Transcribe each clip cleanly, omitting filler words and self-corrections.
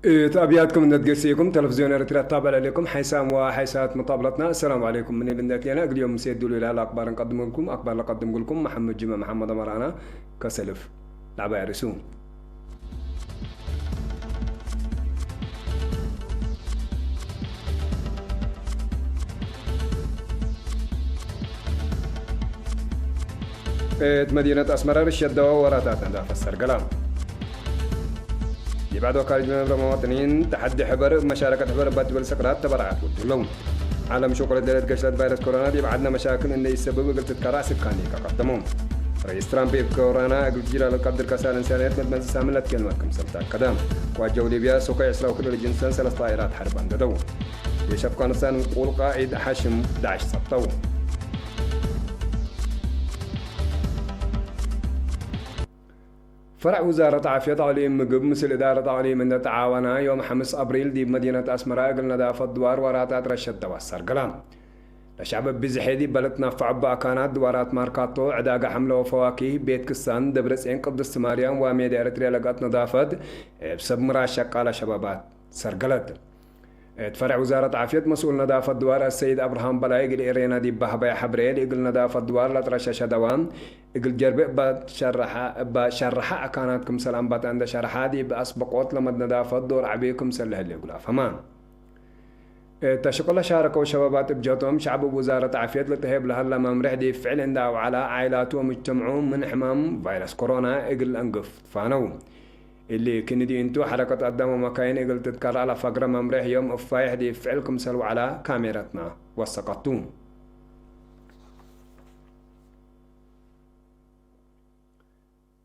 أبياتكم ندقسيكم تلفزيون إريتريا تابع عليكم حيسام وحيسات مطابلتنا. السلام عليكم من البندات لنا اليوم مسيد لي الأخبار نقدم لكم أخبار نقدم لكم محمد جمع محمد مرانا كسلف لعبة رسوم. مدينة أسمرة الشدة وراتات عندها فسر كلام بعد وكالة من المواطنين تحدي حبر مشاركة حبر بدول سكرات تبرعات ودلهم عالم شغل الدلت قشرت فيروس كورونا دي بعدنا مشاكل إنه يسبب قلت الكراء سكاني كقدمهم رئيس ترامب بكورونا قلت جيرا لقدر كسال إنسانيات مدمن ساملت كلمة كم سلطة كدام واجهوا ليبيا سوق يسروا كل الجنسان سلس طائرات حرب عندهم يشوف أفغانستان يقول قائد حاشم داعش سبطوا فرع وزارة عافية تعليم مقب مثل إدارة تعليم من تعاونا يوم 5 أبريل دي بمدينة أسمراء قلنا دافة دوار وراتات رشد دواسر قلام لشعب بزحيدي بلتنا فعبا كانت دوارات ماركاتو عداقة حملة وفواكه بيت كسان دبرسين قدس مريم وميدي إريتريا لقات نظافة بسبب مراشق على شبابات سرقلت فرع وزارة عافية مسؤول نظافة دوار السيد أبراهام بلايق الإيرينا دي بهبايا حبريل يقل نظافة دوار لترشاشة دوام يقل جربئ بشرحة كانت كم سلام بات عند شرحة دي بأسبقوت لمد نظافة دور عبيكم سله اللي يقول فمان تشكل شاركوا شبابات بجوتهم شعب وزارة عافية لتهيب لهلا ممرح دي فعل داو على عائلاتهم ومجتمعهم من حمام فيروس كورونا يقل أنقف فانو اللي كندي انتو حركة قدام مكاين قلت تذكر على فقرة ممرح يوم افايح دي فعلكم سلوا على كاميراتنا وسقطتون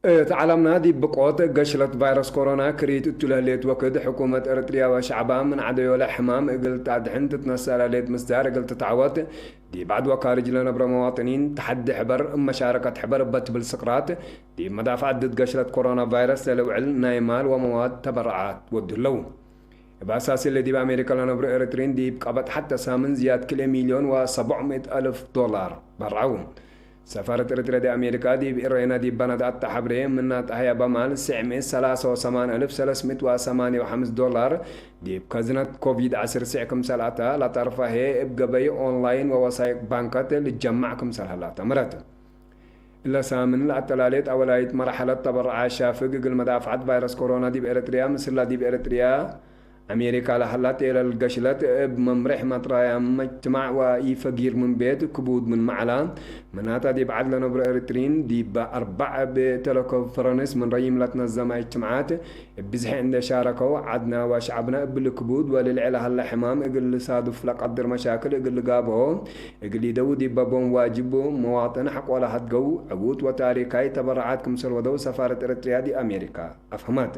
تعلمنا دي بقوت قشلت فيروس كورونا كريت التلهليت وكد حكومة اريتريا وشعبها من عدو الحمام قلت عدحن تتنسى ليت مصدار قلت تعوت دي بعد وكارج لنا برمواطنين تحدي حبر مشاركة حبر بت بالسقراط دي مدافع ضد قشلة كورونا فيروس للوعل نايمال ومواد تبرعات ودلو بأساس اللي دي بأمريكا لنا بريترين دي بقبت حتى سامن زياد كل مليون و700 ألف دولار برعون سفارة إريتريا دي أمريكا دي بإرينا دي بندات تحبرين منها تهيا بمال 983,308 دولار دي بكزنة كوفيد 10 سعكم سلعتا لا تعرفها هي بقبي أونلاين ووسائق بانكات اللي تجمعكم سلحلات مرات إلا سامن الأتلاليت أولايت مرحلة تبرع شافق قل مدافعة فيروس كورونا دي بإريتريا مثل دي بإريتريا أمريكا لحلات إلى القشلات بممرح مطرايا مجتمع وإي فقير من بيت كبود من معلان مناتا دي بعد لنا بريترين دي بأربعة بتلوكونفرنس من ريم لتنا الزما اجتماعات بزحي عند شاركوا عدنا وشعبنا بالكبود وللعلا هلا حمام اقل صادف لقدر مشاكل اقل قابه اقل يدو دي بابون واجبه مواطن حق ولا حدقو عبوت وتاريخاي تبرعاتكم سلودو سفارة إريتريا دي أمريكا أفهمات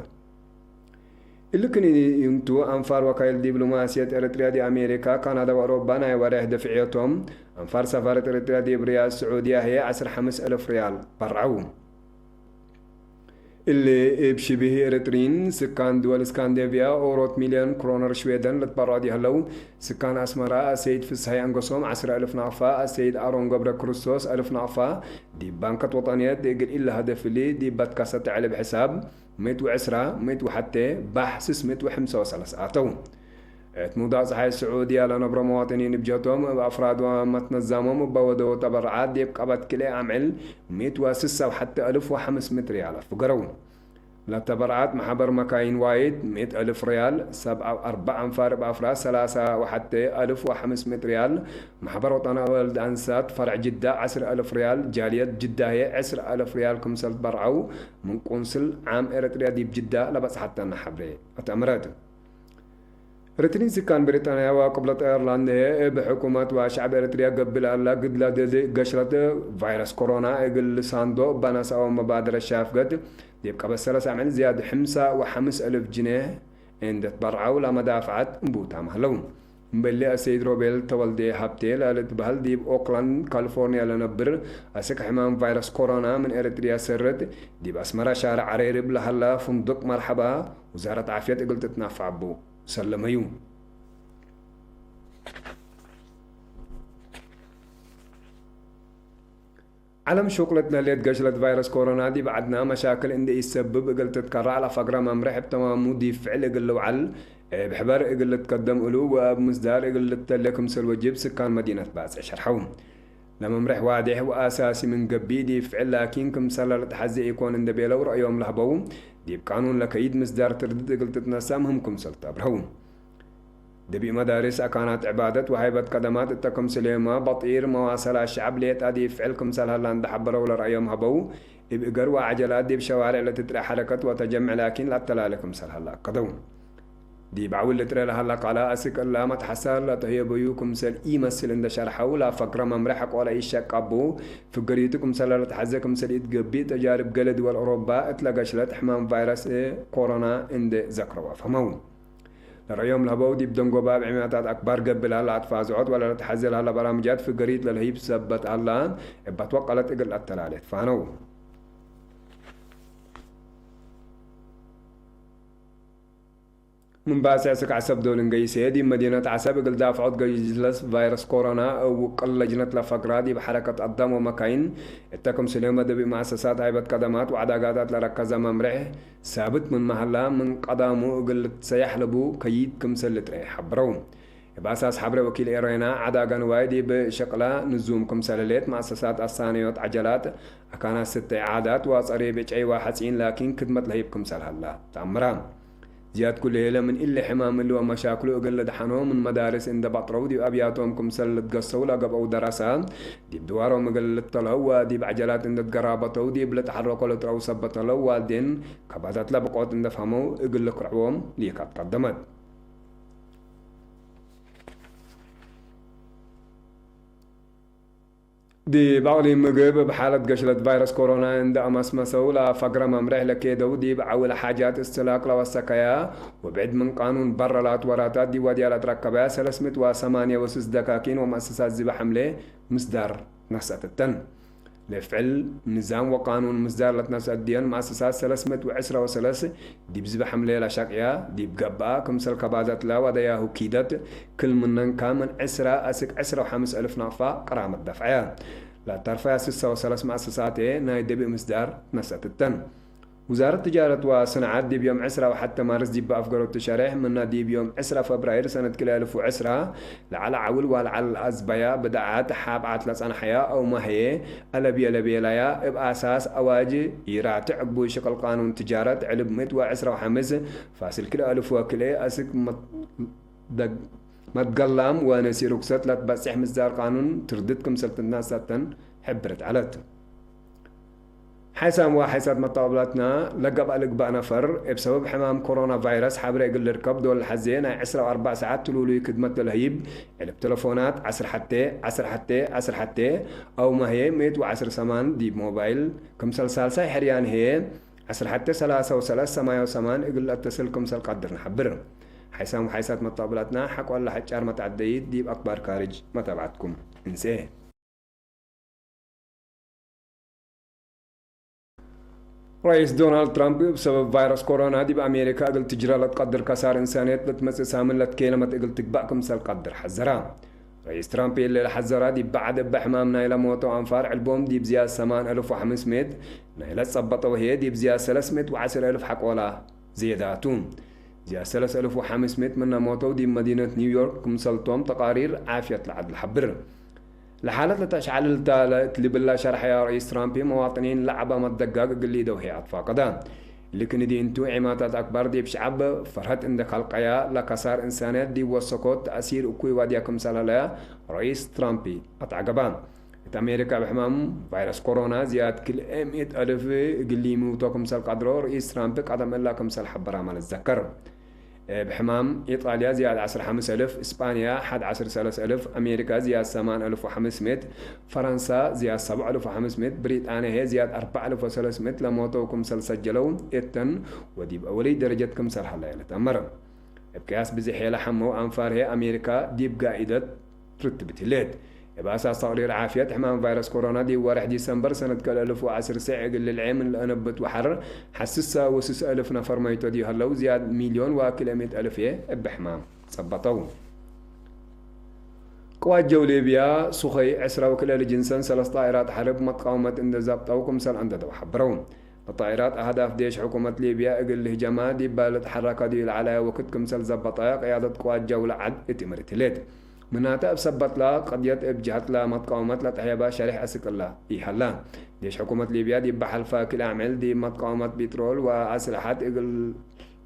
اللي كان ينتو أنفار وكيل دبلوماسية إريتريا دي أمريكا كندا وأوروبا ناي وراه دفعيتهم أنفار سفارة إريتريا دي بريال السعودية هي 10,500 ريال برعو اللي بشبه إريترين سكان دول اسكندنافيا أوروت مليون كرونر شويدن لتبرع دي هلو سكان أسمراء السيد فسحي أنقصهم 10,000 نعفة السيد أرون قبر كروسوس 1000 نعفة دي بانكة وطنية دي قل إلا هدف اللي دي باتكاسة على بحساب 110 100 حتى بحسس 105 ساعتهم موضوع صحيح السعودية لنا برمواطنين بجوتهم بأفراد ومتنظمهم بودو تبرعات دي بقبت كلي عمل 106 وحتى 1500 ريال فقرون لا تبرعات محبر مكاين وايد 100,000 ريال 4 أنفار بأفراد 3 وحتى 1500 ريال محبر وطن ولد أنسات فرع جدة 10,000 ريال جالية جدة هي 10,000 ريال كمسل برعو من قنصل عام إريتريا دي بجدة لبس حتى نحبري أتأمرات إريترين سكان بريطانيا وقبلة إيرلندا بحكومات وشعب إريتريا قبل الله قد لا قشرة فيروس كورونا يقل ساندو بناس أو مبادرة الشاف قد يبقى بس سلسة عمل زيادة 5,000 جنيه عند تبرعوا لمدافعة مبوتا مهلون مبلي السيد روبيل تولدي هابتي لالت بهل دي بأوكلاند كاليفورنيا لنبر أسك حمام فيروس كورونا من إريتريا سرت دي بأسمرا شارع عريرب لهلا فندق مرحبا وزارة عافية قلت تنافع بو سلميون علم شغلتنا اللي تقشلت فيروس كورونا دي بعدنا مشاكل عند يسبب قلت تكرر على فقرة ممرح بتمام دي فعل قلوا على بحبر قلت تقدم ألو ومصدر قلت لكم سلوجيب سكان مدينة باز شرحهم لما مرح واضح وأساسي من قبي دي فعل لكن كم سلالة حزي يكون عند بيلو رأيهم لهبو دي بقانون لكيد مصدر تردد قلت تنسامهم كم سلطة برهو دبي مدارس أكانت عبادة وهيبة قدمات التكم سليمة بطير مواصل الشعب ليت أدي فعلكم سلها لان دحبروا لرأيهم هبو بقر وعجلات دي بشوارع لتترى حركة وتجمع لكن لا تلالكم سلها لا قدو دي بعول لترى لها لك على أسك الله ما تحسر لا تهي بيوكم سل إيمسل عند شرحه ولا فقرة ممرحك ولا إيشك أبو فقريتكم سل تحزكم سل إتقبي تجارب قلد والأوروبا اتلقى شلت حمام فيروس كورونا عند ذكروا فمو اليوم لهبو دي بدون قباب عمياتات أكبر قبل هلا أتفازعات ولا تحزل هلا برامجات في قريت للهيب سبت هلا بتوقلت إقل التلالت فانو من بعد سك عسب دول قيسة دي مدينة عسب قل دافعت جلس فيروس كورونا أو قل لجنة لفقرة دي بحركة الدم ومكاين التكم سليمة دي بمؤسسات هيبة قدمات وعداقات لركز ممرح ثابت من محلا من قدامه قل سيحلبو كيد كم سلت ريح حبرون بأساس حبر وكيل إيرينا عداقان وايدي بشكل نزوم كم سلالات مؤسسات الثانيات عجلات أكانت 6 إعادات وصريبة أي واحد سين لكن خدمت لهيب كم سلالات تأمران زياد كل هيلا من إلا حمام اللي هو مشاكله وقل دحنهم من مدارس عند بطرو دي أبياتهم كم سلت قصوا لقب أو دراسات دي بدوارهم قل الطلوة دي بعجلات عند قرابته دي بلا تحركوا لترو سبت له والدين كباتات لبقوت عند فهموا قل لك رعوهم ليك قدمت دي بعضي مجيب بحالة قشلة فيروس كورونا عند أمس مسؤولة فقرة ممرح لكيدو دي بعول حاجات استلاك لوسكايا وبعد من قانون برا الأطوراتات دي ودي على تركبها 308 دكاكين ومؤسسات زي بحملة مصدر نسأت التن لفعل نظام وقانون مصدر لتنسى الدين مؤسسات 310 دي بزي بحملة لشاقيا دي بقبا كمسل كبازات لا ودياهو كيدت كل منن كامن 10 ألف نافع قرامة دفعيا لا ترفع 6 مؤسسات ناي دبي مصدر نسأت التن وزارة التجارة والصناعات دي بيوم 10 وحتى مارس دي بأفقر التشاريح من دي بيوم 10 فبراير سنة 2010 لعل عول ولعل الأزبايا بدعات حابعات لسان حياة أو ما هي ألبي ليا بأساس أواجي يراتع عقبو شكل قانون تجارة علب 110 فاصل كلا ألف وكلي أسك متقلم ونسي ركسات لا تبسح مصدر قانون ترددكم سلطة الناس حبرت علت حسام وحساب مطابلاتنا لقب ألقبا نفر بسبب حمام كورونا فيروس حبر يقل الركب دول الحزين 14 ساعات تلولي خدمة الهيب التلفونات عصر حتى أو ما هي 110 سمان دي موبايل كم سلسال حريان هي عصر حتى 3 يقل اتصل كم سل قدر نحبر حسام وحساب مطابلاتنا حق والله حجار متعديد دي بأكبر كارج متابعتكم انسيه رئيس دونالد ترامب بسبب فيروس كورونا دي بأمريكا قل تجرى لتقدر كسار إنسانيات لتمس سامن لتكيلمة قل تقبأكم سال قدر حزرا رئيس ترامب اللي حزرا دي بعد بحمامنا إلى موتو أنفار علبوم دي بزياد 8500 نايلة صبطة وهي دي بزياد 310,000 حقولا زياداتون زياد 3500 منا موتو دي مدينة نيويورك كمسلتهم تقارير عافية العدل حبر لحالة لتشعل اللي بالله شرح يا رئيس ترامب مواطنين لعبة متدقاق قلي دوهي أطفا قدام لكن دي انتو عماتات أكبر دي بشعب فرهت عندك القيا لكسار إنسانات دي وسقوط تأثير أكوي واديكم سلالة رئيس ترامب أتعقبان أمريكا بحمام فيروس كورونا زياد كل 100,000 قلي موتوكم سال قدرو رئيس ترامب قدم الله كم سال حبر عمل الذكر بحمام إيطاليا زياد 15,000 إسبانيا 11,000 أمريكا زياد 8,500 فرنسا زياد 7,500 بريطانيا هي زياد 4,300 لموتوكم سجلوا إتن ودي بأولي درجة كم سل حلالة أمر بكاس بزحيلة حمو أنفار هي أمريكا دي بقائدة ترتبت الليد بأساس تقرير عافية حمام فيروس كورونا دي 1 ديسمبر سنة 2010 ساعة قل العام الأنبت وحر حسسها وسس 1000 نفر ميتوا دي هلو زياد 1,000,000 ألف بحمام صبطوا قوات جو ليبيا سخي عسرة وكلا لجنسان 3 طائرات حرب متقاومة اند زابطة سال اند دو حبرون الطائرات أهداف ديش حكومة ليبيا أقل الهجمات دي بالت حركة دي العلايا وقت كمسل زبطايا قيادة قوات جولة عد اتمرتلت مناتا بسبت لا قضيت بجهت لا متقاومات لا تحيبا شريح أسك الله إيحلا ديش حكومة ليبيا دي بحلفا كل أعمال دي متقاومات بترول وأسلحات أقل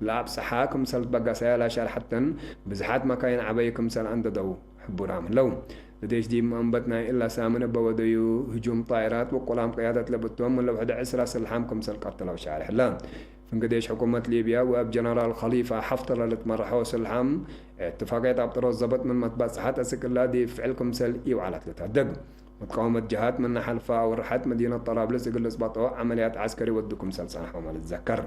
لعب سحا كمسل بقاسايا لا شرحتن بزحات مكاين عبايا كمسل عند دو حبو رام لو لديش دي منبتنا إلا سامنا بوديو هجوم طائرات وقلام قيادة لبتهم من لو حدا عسرة سلحام كمسل قتلوا شارح لا فنقديش حكومة ليبيا واب جنرال خليفة حفتر لتمرحوا سلحام اتفاقية عبد الزبط من مطبات صحات أسك الله دي فعلكم سل إيوعالات لتهدق متقاومة جهات من حلفاء ورحات مدينة طرابلس يقول لسباطوا عمليات عسكري ودكم سل صنحوا مال الذكر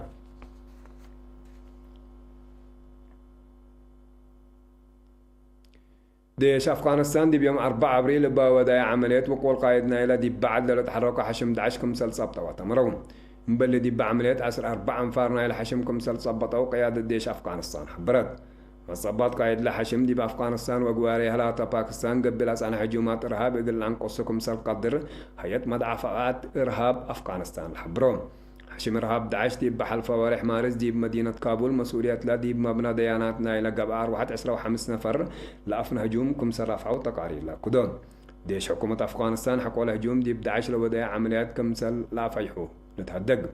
ديش أفغانستان دي بيوم 4 أبريل بودايا عمليات وقول قائدنا إلى دي بعد لتحركوا حشم داعش كمسل صبطة وتمرون مبلي دي بعمليات عسر 4 أنفارنا إلى حشم كمسل صبطة وقيادة ديش أفغانستان حبرت مصابات قائد لحشم دي بأفغانستان وقواري هلاتا باكستان قبل أسان هجومات إرهاب إقل عن قصكم سل قدر هيئة مدافعات إرهاب أفغانستان حبرون حشم إرهاب داعش دي بحلفة ورح مارس دي بمدينة كابول مسؤوليات لا دي بمبنى دياناتنا إلى قبار واحد 15 نفر لأفن هجومكم سرافعوا تقارير لا كدون ديش حكومة أفغانستان حقوا الهجوم دي بداعش لودايا عمليات كمسل لا فيحو نتهدق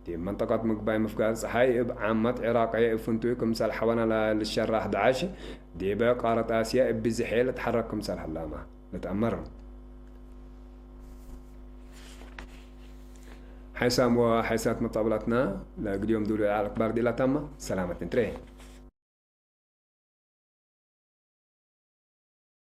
دي منطقة مقباي مفقار صحايب عامة عراقية فنتوي كمسل حوانا للشراح داعش دي بقارة آسيا بزحيل تحرك كمسل حلامة نتأمر حسام وحسات مطابلتنا لقد يوم دولي على الأخبار دي لا تم سلامة انتريه